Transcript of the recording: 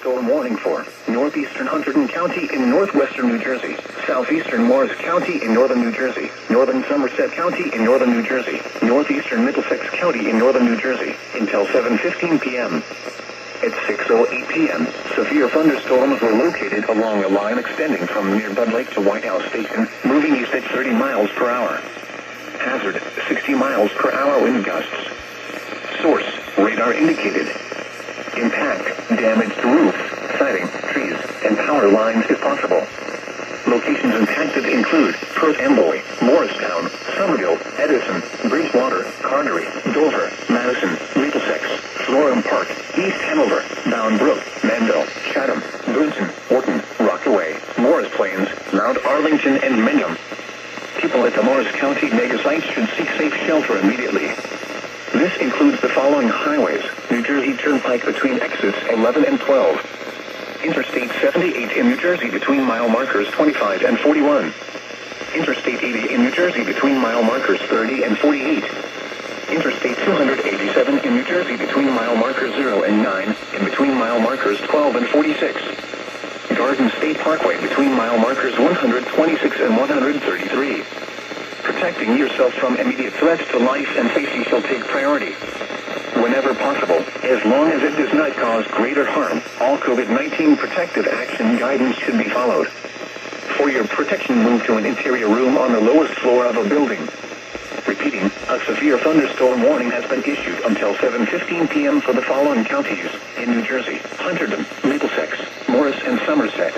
thunderstorm warning for northeastern Hunterdon County in northwestern New Jersey, southeastern Morris County in northern New Jersey, northern Somerset County in northern New Jersey, northeastern Middlesex County in northern New Jersey, until 7:15 p.m. At 6:08 p.m., severe thunderstorms were located along a line extending from near Bud Lake to White House Station, moving east at 30 miles per hour. Hazard, 60 miles per hour wind gusts. Source, radar indicated. Impact, damaged roofs, siding, trees, and power lines if possible. Locations impacted include Perth Amboy, Morristown, Somerville, Edison, Bridgewater, Carteret, Dover, Madison, Middlesex, Florham Park, East Hanover, Bound Brook, Manville, Chatham, Boonton, Wharton, Rockaway, Morris Plains, Mount Arlington, and Mingham. People at the Morris County megasites should seek safe shelter immediately. This includes the following highways: New Jersey Turnpike between exits 11 and 12. Interstate 78 in New Jersey between mile markers 25 and 41. Interstate 80 in New Jersey between mile markers 30 and 48. Interstate 287 in New Jersey between mile markers 0 and 9, and between mile markers 12 and 46. Garden State Parkway between mile markers 126 and 133. Protecting yourself from immediate threats to life and safety shall take priority. Whenever possible, as long as it does not cause greater harm, all COVID-19 protective action guidance should be followed. For your protection, move to an interior room on the lowest floor of a building. Repeating, a severe thunderstorm warning has been issued until 7:15 p.m. for the following counties in New Jersey: Hunterdon, Middlesex, Morris, and Somerset.